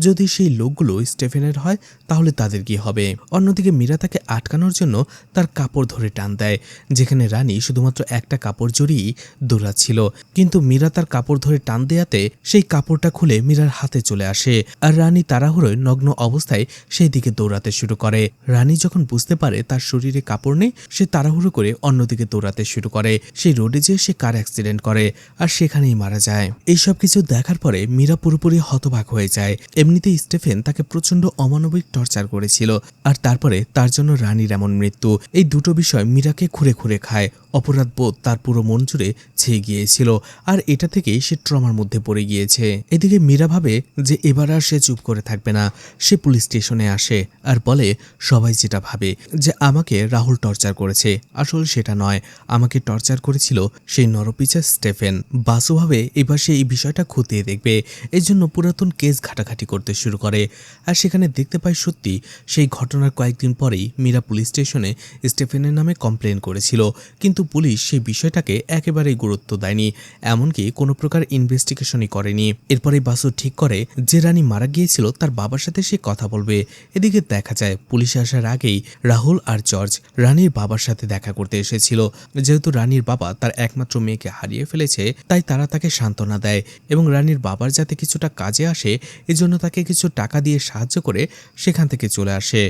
যদি সেই লোকগুলো স্টেফেনের হয় তাহলে তাদের কি হবে। অন্যদিকে মীরা তাকে আটকানোর জন্য তার কাপড় ধরে টান দেয়, যেখানে রানী শুধুমাত্র একটা কাপড় জড়িয়েই দৌড়াচ্ছিল। কিন্তু মীরা তার কাপড় ধরে টান দেয়াতে সেই কাপড়টা খুলে মীরার হাতে চলে আসে, আর রানী তাড়াহুড়োয় নগ্ন অবস্থায় সেই দিকে দৌড়াতে শুরু করে। রানী যখন বুঝতে পারে তার শরীরে কাপড় নেই, সে তাড়াহুড়ো করে অন্যদিকে দৌড়াতে শুরু করে। সেই রোডে যেয়ে সে কার অ্যাক্সিডেন্ট করে, আর সেখানেই মারা যায়। এইসব কিছু দেখার পরে মীরা পুরোপুরি হতবাক হয়ে যায়। এমনিতেই স্টেফেন তাকে প্রচন্ড অমানবিক টর্চার করেছিল, আর তারপরে তার জন্য রানীর এমন মৃত্যু। এই দুটো বিষয় মীরাকে খুঁড়ে খুঁড়ে খায়। অপরাধ বোধ তার পুরো মন জুড়ে ছেয়ে গিয়েছিল, আর এটা থেকেই সে ট্রমার মধ্যে পড়ে গিয়েছে। এদিকে মীরা ভাবে যে এবার আর সে চুপ করে থাকবে না। সে পুলিশ স্টেশনে আসে আর বলে, সবাই যেটা ভাবে যে আমাকে রাহুল টর্চার করেছে, আসলে সেটা নয়, আমাকে টর্চার করেছিল সেই নরপিচা স্টেফেন। বাসু ভাবে এবার সে এই বিষয়টা খতিয়ে দেখবে, এই জন্য পুরাতন কেস ঘাটাঘাটি করতে শুরু করে। আর সেখানে দেখতে পায় সত্যি সেই ঘটনার কয়েকদিন পরেই মীরা পুলিশ স্টেশনে স্টেফেনের নামে কমপ্লেন করেছিল, কিন্তু পুলিশ সেই বিষয়টাকে একেবারেই গুরুত্ব দেয়নি, এমনকি কোনো প্রকার ইনভেস্টিগেশনই করেনি। এরপরে বাসু ঠিক করে যে রানী মারা গিয়েছিল তার বাবার সাথে সে কথা বলবে। এদিকে দেখা যায় পুলিশ আসার আগেই রাহুল আর জর্জ রানীর বাবার সাথে দেখা করতে এসেছিল। যেহেতু রানীর বাবা তার একমাত্র মেয়েকে হারিয়ে ফেলেছে, তাই তারা তাকে সান্ত্বনা দেয় এবং রানীর বাবার যাতে কিছুটা কাজে আসে এজন্য তাকে কিছু টাকা দিয়ে সাহায্য করে সেখান থেকে চলে আসে।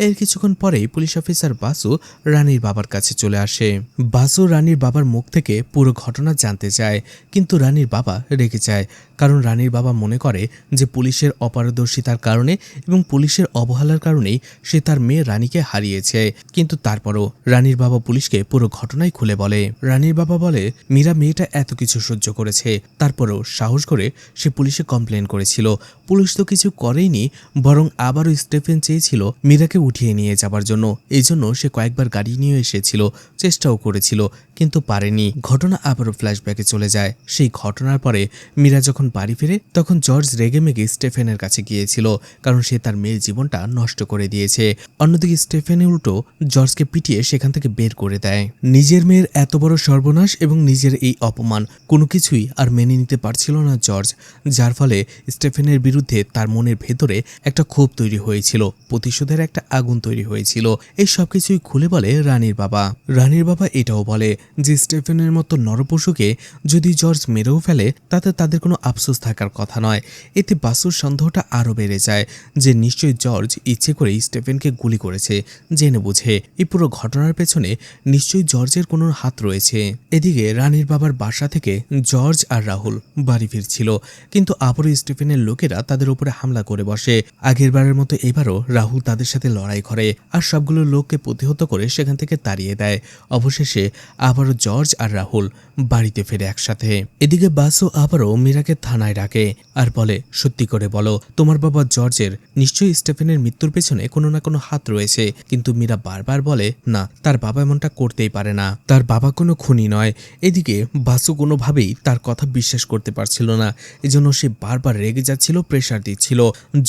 এর কিছুক্ষণ পরেই পুলিশ অফিসার বাসু রানীর বাবার কাছে চলে আসে। বাসু রানীর বাবার মুখ থেকে পুরো ঘটনা জানতে চায়, কিন্তু রানীর বাবা রেগে যায়, কারণ রানীর বাবা মনে করে যে পুলিশের অপারদর্শিতার কারণে এবং পুলিশের অবহেলার কারণেই সে তার মেয়ে রানীকে হারিয়েছে। কিন্তু তারপরও রানীর বাবা পুলিশকে পুরো ঘটনাই খুলে বলে। রানীর বাবা বলে মীরা মেয়েটা এত কিছু সহ্য করেছে, তারপরও সাহস করে সে পুলিশে কমপ্লেন করেছিল। পুলিশ তো কিছু করেইনি, বরং আবারও স্টেফেন চেয়েছিল মীরাকে উঠিয়ে নিয়ে যাবার জন্য, এই জন্য সে কয়েকবার গাড়ি নিয়ে এসেছিল, চেষ্টাও করেছিল, কিন্তু পারেনি। ঘটনা আবারও ফ্ল্যাশব্যাকে চলে যায়। সেই ঘটনার পরে মীরা যখন বাড়ি ফিরে তখন জর্জ রেগেমেগে স্টেফেনের কাছে গিয়েছিল, কারণ সে তার মেয়ের জীবনটা নষ্ট করে দিয়েছে। অন্যদিকে স্টেফেন উল্টো জর্জকে পিটিয়ে সেখান থেকে বের করে দেয়। নিজের মেয়ের এত বড় সর্বনাশ এবং নিজের এই অপমান কোনো কিছুই আর মেনে নিতে পারছিল না জর্জ, যার ফলে স্টেফেনের বিরুদ্ধে তার মনের ভেতরে একটা ক্ষোভ তৈরি হয়েছিল, প্রতিশোধের একটা আগুন তৈরি হয়েছিল। এই সবকিছুই খুলে বলে রানীর বাবা। রানীর বাবা এটাও বলে যে স্টেফেনের মতো নরপশুকে যদি জর্জ মেরেও ফেলে তাতে তাদের কোনো আফসোস থাকার কথা নয়। এতে বাসুর সন্দেহটা আরও বেড়ে যায় যে নিশ্চয়ই জর্জ ইচ্ছে করেই স্টেফেনকে গুলি করেছে, জেনে বুঝে। এই পুরো ঘটনার পেছনে নিশ্চয়ই জর্জের কোনো হাত রয়েছে। এদিকে রানীর বাবার বাসা থেকে জর্জ আর রাহুল বাড়ি ফিরছিল, কিন্তু আবারও স্টেফেনের লোকেরা তাদের উপরে হামলা করে বসে। আগের বারের মতো এবারও রাহুল তাদের সাথে লড়াই করে আর সবগুলো লোককে প্রতিহত করে সেখান থেকে তাড়িয়ে দেয়। অবশেষে আবারও জর্জ আর রাহুল বাড়িতে ফেরে একসাথে। এদিকে বাসু আবারও মীরাকে থানায় ডাকে আর বলে সত্যি করে বলো, তোমার বাবা জর্জের নিশ্চয়ই স্টেফেনের মৃত্যুর পেছনে কোনো না কোনো হাত রয়েছে। কিন্তু মীরা বারবার বলে না, তার বাবা এমনটা করতেই পারে না, তার বাবা কোনো খুনি নয়। এদিকে বাসু কোনোভাবেই তার কথা বিশ্বাস করতে পারছিল না, এজন্য সে বারবার রেগে যাচ্ছিল, প্রেসার দিচ্ছিল।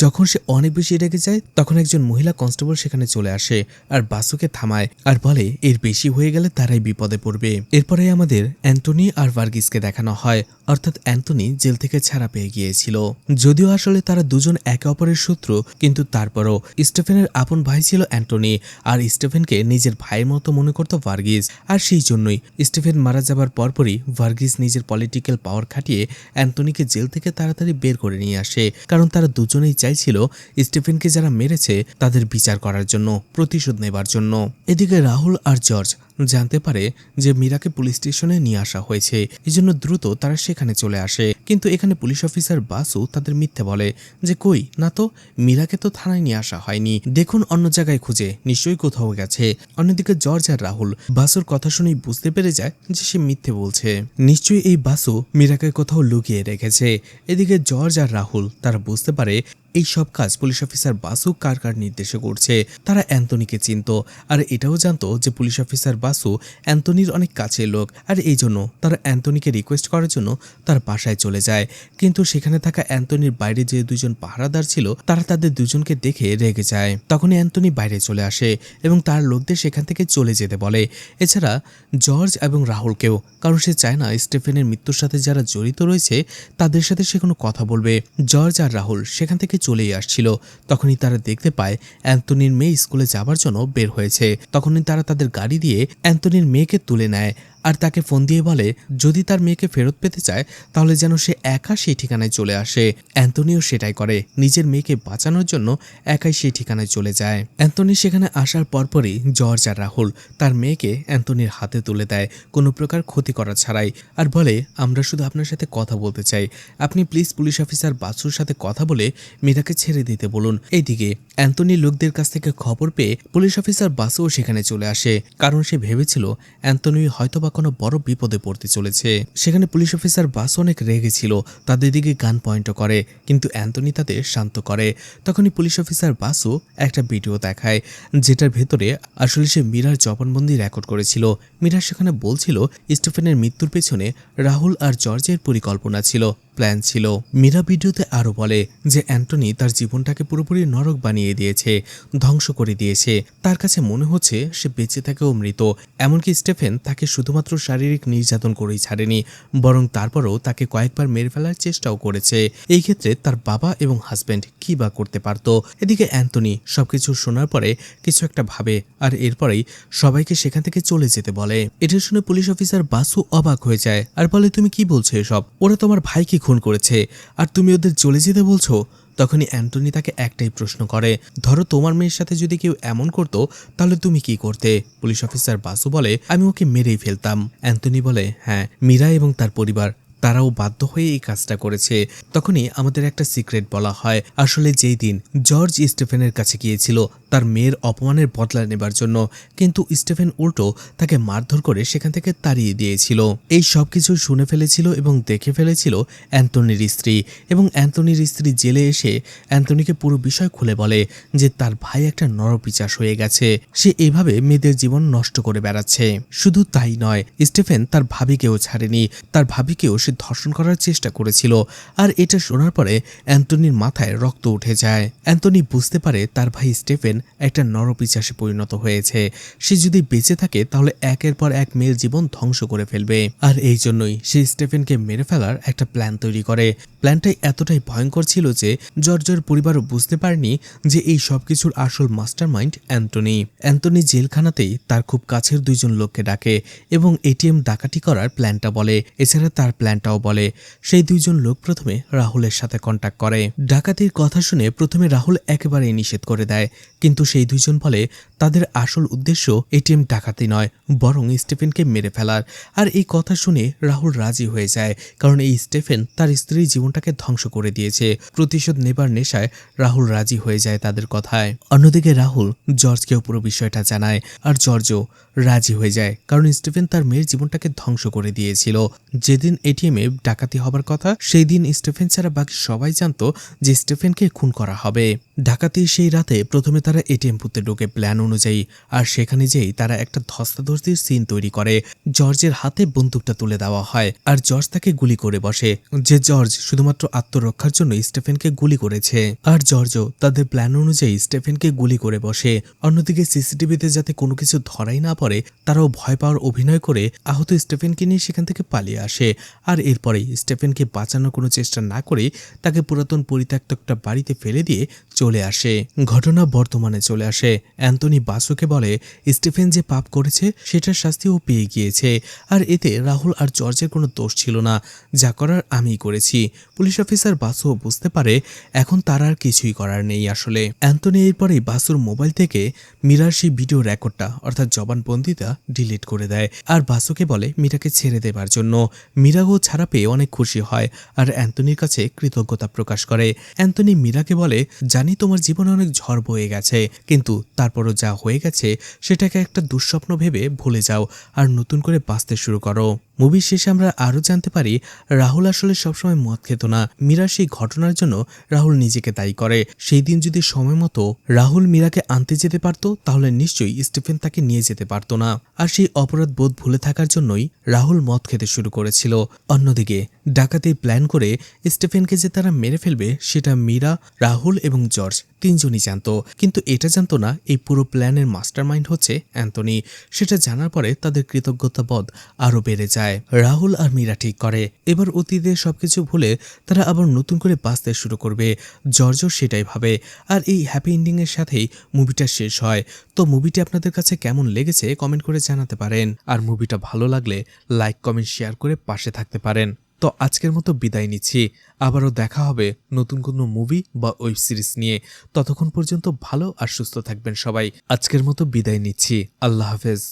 যখন সে অনেক বেশি রেগে যায় তখন একজন মহিলা কনস্টেবল সেখানে চলে আসে আর বাসুকে থামায় আর বলে এর বেশি হয়ে গেলে তারাই বিপদে পড়বে। এরপরে আমাদের অ্যান্টনি আর ভার্গিসকে দেখানো হয়, অর্থাৎ অ্যান্টনি জেল থেকে ছাড়া পেয়ে গিয়েছিল। যদিও আসলে তারা দুজন একে অপরের শত্রু, কিন্তু তারপরও স্টেফেনের আপন ভাই ছিল অ্যান্টনি আর স্টেফেনকে নিজের ভাইয়ের মতো মনে করত ভার্গিস। আর সেই জন্যই স্টেফেন মারা যাবার পরপরই ভার্গিস নিজের পলিটিক্যাল পাওয়ার খাটিয়ে অ্যান্টনিকে জেল থেকে তাড়াতাড়ি বের করে নিয়ে আসে, কারণ তারা দুজনেই চাইছিল স্টিফেনকে যারা মেরেছে তাদের বিচার করার জন্য, প্রতিশোধ নেবার জন্য। এদিকে রাহুল আর জর্জ জানতে পারে যে মীরাকে পুলিশ স্টেশনে নিয়ে আসা হয়েছে, এজন্য দ্রুত তারা সেখানে চলে আসে। কিন্তু এখানে পুলিশ অফিসার বাসু তাদের মিথ্যে বলে যে কই না তো, মীরাকে তো থানায় নিয়ে আসা হয়নি, দেখুন অন্য জায়গায় খুঁজে, নিশ্চয়ই কোথাও গেছে। অন্যদিকে জর্জ আর রাহুল বাসুর কথা শুনেই বুঝতে পেরে যায় যে সে মিথ্যে বলছে, নিশ্চয়ই এই বাসু মীরাকে কোথাও লুকিয়ে রেখেছে। এদিকে জর্জ আর রাহুল তারা বুঝতে পারে এই সব কাজ পুলিশ অফিসার বাসু কার কার নির্দেশে করছে। তারা অ্যান্টনিকে চিনত আর এটাও জানতো যে পুলিশ অফিসার বাসু অ্যান্টনির অনেক কাছের লোক, আর এই জন্য তারা অ্যান্টনিকে রিকোয়েস্ট করার জন্য তার বাসায় চলে যায়। কিন্তু সেখানে থাকা অ্যান্টনির বাইরে যে দুজন পাহারাদার ছিল তারা তাদের দুজনকে দেখে রেগে যায়। তখনই অ্যান্টনি বাইরে চলে আসে এবং তার লোকদের সেখান থেকে চলে যেতে বলে, এছাড়া জর্জ এবং রাহুলকেও, কারণ সে চায় না স্টেফেনের মৃত্যুর সাথে যারা জড়িত রয়েছে তাদের সাথে সে কোনো কথা বলবে। জর্জ আর রাহুল সেখান থেকে চলেই আসছিল, তখনই তারা দেখতে পায় অ্যান্টনির মেয়ে স্কুলে যাবার জন্য বের হয়েছে। তখনই তারা তাদের গাড়ি দিয়ে অ্যান্টনির মেয়েকে তুলে নেয় আর তাকে ফোন দিয়ে বলে যদি তার মেয়েকে ফেরত পেতে চায় তাহলে যেন সে একা সেই ঠিকানায় চলে আসে। অ্যান্টনিও সেটাই করে, নিজের মেয়েকে বাঁচানোর জন্য একাই সেই ঠিকানায় চলে যায়। অ্যান্টনি সেখানে আসার পরপরই জর্জ আর রাহুল তার মেয়েকে অ্যান্টনির হাতে তুলে দেয় কোনো প্রকার ক্ষতি করা ছাড়াই, আর বলে আমরা শুধু আপনার সাথে কথা বলতে চাই, আপনি প্লিজ পুলিশ অফিসার বাসুর সাথে কথা বলে মেয়েটাকে ছেড়ে দিতে বলুন। এইদিকে অ্যান্টনির লোকদের কাছ থেকে খবর পেয়ে পুলিশ অফিসার বাসুও সেখানে চলে আসে, কারণ সে ভেবেছিল অ্যান্টনি হয়তোবা হয়তোবা কোনো বড় বিপদে পড়তে চলেছে। সেখানে পুলিশ অফিসার বাসু অনেক রেগে ছিল, তাদের দিকে গান পয়েন্টও করে, কিন্তু অ্যান্থনি তাদের শান্ত করে। তখনই পুলিশ অফিসার বাসু একটা ভিডিও দেখায়, যেটার ভেতরে আসলে সে মীরার জবানবন্দি রেকর্ড করেছিল। মীরা সেখানে বলছিল স্টিফেনের মৃত্যুর পেছনে রাহুল আর জর্জের পরিকল্পনা ছিল, প্ল্যান ছিল। মীরা ভিডিওতে আরও বলে যে অ্যান্টনি তার জীবনটাকে পুরোপুরি নরক বানিয়ে দিয়েছে, ধ্বংস করে দিয়েছে। তার কাছে মনে হচ্ছে সে বেঁচে থেকেও মৃত। এমনকি স্টিফেন তাকে শুধুমাত্র শারীরিক নির্যাতন করেই ছাড়েনি, বরং তারপরও তাকে কয়েকবার মেরে ফেলার চেষ্টাও করেছে। এই ক্ষেত্রে তার বাবা এবং হাজব্যান্ড কি বা করতে পারত? এদিকে অ্যান্টনি সবকিছু শোনার পরে কিছু একটা ভাবে, আর এরপরেই সবাইকে সেখান থেকে চলে যেতে বলে। এটা শুনে পুলিশ অফিসার বাসু অবাক হয়ে যায় আর বলে, তুমি কি বলছো এসব? ওরা তোমার ভাইকে খুন করেছে আর তুমি ওদের চলে যেতে বলছো? তখনই অ্যান্টনি তাকে একটাই প্রশ্ন করে, ধরো তোমার মেয়ের সাথে যদি কেউ এমন করতো তাহলে তুমি কি করতে? পুলিশ অফিসার বাসু বলে, আমি ওকে মেরেই ফেলতাম। অ্যান্টনি বলে, হ্যাঁ, মীরা এবং তার পরিবার তারাও বাধ্য হয়ে এই কাজটা করেছে। তখনই আমাদের একটা সিক্রেট বলা হয়। আসলে যেই দিন জর্জ স্টিফেনের কাছে গিয়েছিল তার মেয়ের অপমানের বদলা নেবার জন্য, কিন্তু স্টিফেন উল্টো তাকে মারধর করে সেখান থেকে তাড়িয়ে দিয়েছিল। এই সব কিছু শুনে ফেলেছিল এবং দেখে ফেলেছিল অ্যান্টনির স্ত্রী, এবং অ্যান্টনির স্ত্রী জেলে এসে অ্যান্টনিকে পুরো বিষয় খুলে বলে যে তার ভাই একটা নরপিশাচ হয়ে গেছে, সে এভাবে মেয়েদের জীবন নষ্ট করে বেড়াচ্ছে। শুধু তাই নয়, স্টিফেন তার ভাবিকেও ছাড়েনি, তার ভাবিকেও সে ধর্ষণ করার চেষ্টা করেছিল। আর এটা শোনার পরে অ্যান্টনির মাথায় রক্ত উঠে যায়। অ্যান্টনি বুঝতে পারে তার ভাই স্টিফেন একটা নরপিশাচে পরিণত হয়েছে। সে যদি বেঁচে থাকে তাহলে একের পর এক মেয়ের জীবন ধ্বংস করে ফেলবে। আর এই জন্যই সে স্টিফেনকে মেরে ফেলার একটা প্ল্যান তৈরি করে। প্ল্যানটাই এতটাই ভয়ঙ্কর ছিল যে জর্জের পরিবারও বুঝতে পারেনি যে এই সবকিছুর আসল মাস্টারমাইন্ড অ্যান্টনি। অ্যান্টনি জেলখানাতেই তার খুব কাছের দুইজন লোককে ডাকে এবং এটিএম ডাকাতি করার প্ল্যানটা বলে, এছাড়া তার প্ল্যানটাও বলে। সেই দুইজন লোক প্রথমে রাহুলের সাথে কন্ট্যাক্ট করে। ডাকাতির কথা শুনে প্রথমে রাহুল একেবারেই নিষেধ করে দেয়, কিন্তু সেই দুইজন বলে তাদের আসল উদ্দেশ্য এটিএম ডাকাতি নয়, বরং স্টিফেনকে মেরে ফেলার। আর এই কথা শুনে রাহুল রাজি হয়ে যায়, কারণ এই স্টিফেন তার স্ত্রীর জীবনটাকে ধ্বংস করে দিয়েছে। প্রতিশোধ নেবার নেশায় রাহুল রাজি হয়ে যায় তাদের কথায়। অন্যদিকে রাহুল জর্জকেও পুরো বিষয়টা জানায়, আর জর্জও রাজি হয়ে যায়, কারণ স্টিফেন তার মেয়ের জীবনটাকে ধ্বংস করে দিয়েছিল। যেদিন এটিএমে ডাকাতি হবার কথা সেই দিন স্টিফেন ছাড়া বাকি সবাই জানতো যে স্টিফেনকে খুন করা হবে। ডাকাতির সেই রাতে প্রথমে তারা এটিএম বুথে ঢোকে প্ল্যান অনুযায়ী, আর সেখানে যেই তারা একটা ধস্তাধস্তির সিন তৈরি করে। জর্জের হাতে বন্দুকটা তুলে দেওয়া হয় আর জর্জ তাকে গুলি করে বসে, যে জর্জ শুধুমাত্র আত্মরক্ষার জন্য স্টিফেনকে গুলি করেছে। আর জর্জও তাদের প্ল্যান অনুযায়ী স্টিফেনকে গুলি করে বসে। অন্যদিকে সিসিটিভিতে যাতে কোনো কিছু ধরাই না পড়ে, তারাও ভয় পাওয়ার অভিনয় করে আহত স্টিফেনকে নিয়ে সেখান থেকে পালিয়ে আসে। আর এরপরেই স্টিফেনকে বাঁচানোর কোনো চেষ্টা না করে তাকে পুরাতন পরিত্যক্ত একটা বাড়িতে ফেলে দিয়ে চলে আসে। ঘটনা বর্তমানে চলে আসে। অ্যান্টনি বাসুকে বলে স্টিফেন যে পাপ করেছে সেটার শাস্তিও পেয়ে গিয়েছে, আর এতে রাহুল আর জর্জের কোনো দোষ ছিল না, যা করার আমিই করেছি। পুলিশ অফিসার বাসুও বুঝতে পারে এখন তার আর কিছুই করার নেই। আসলে অ্যান্টনি এরপরেই বাসুর মোবাইল থেকে মীরার সেই ভিডিও রেকর্ডটা অর্থাৎ জবানবন্দিটা ডিলিট করে দেয় আর বাসুকে বলে মীরাকে ছেড়ে দেবার জন্য। মীরাও ছাড়া পেয়ে অনেক খুশি হয় আর অ্যান্টনির কাছে কৃতজ্ঞতা প্রকাশ করে। অ্যান্টনি মীরাকে বলে, জানি তোমার জীবনে অনেক ঝড় বয়ে গেছে, কিন্তু তারপরও যা হয়ে গেছে সেটাকে একটা দুঃস্বপ্ন ভেবে ভুলে যাও আর নতুন করে বাঁচতে শুরু করো। মুভির শেষে আমরা আরও জানতে পারি রাহুল আসলে সবসময় মদ খেত না। মীরার সেই ঘটনার জন্য রাহুল নিজেকে দায়ী করে। সেই দিন যদি সময় মতো রাহুল মীরাকে আনতে যেতে পারত তাহলে নিশ্চয়ই স্টিফেন তাকে নিয়ে যেতে পারত না, আর সেই অপরাধ বোধ ভুলে থাকার জন্যই রাহুল মদ খেতে শুরু করেছিল। অন্যদিকে ডাকাতির প্ল্যান করে স্টিফেনকে যে তারা মেরে ফেলবে সেটা মীরা, রাহুল এবং জর্জ তিনজনই জানতো, কিন্তু এটা জানতো না এই পুরো প্ল্যানের মাস্টারমাইন্ড হচ্ছে অ্যান্টনি। সেটা জানার পরে তাদের কৃতজ্ঞতাবোধ আরও বেড়ে যায়। রাহুল আর মীরা ঠিক করে এবার অতীতের সবকিছু ভুলে তারা আবার নতুন করে বাঁচতে শুরু করবে। জর্জও সেটাই ভাবে। আর এই হ্যাপি এন্ডিং এর সাথেই মুভিটা শেষ হয়। তো মুভিটি আপনাদের কাছে কেমন লেগেছে কমেন্ট করে জানাতে পারেন, আর মুভিটা ভালো লাগলে লাইক কমেন্ট শেয়ার করে পাশে থাকতে পারেন। তো আজকের মতো বিদায় নিচ্ছি, আবারও দেখা হবে নতুন কোনো মুভি বা ওয়েব সিরিজ নিয়ে। ততক্ষণ পর্যন্ত ভালো আর সুস্থ থাকবেন সবাই। আজকের মতো বিদায় নিচ্ছি, আল্লাহ হাফেজ।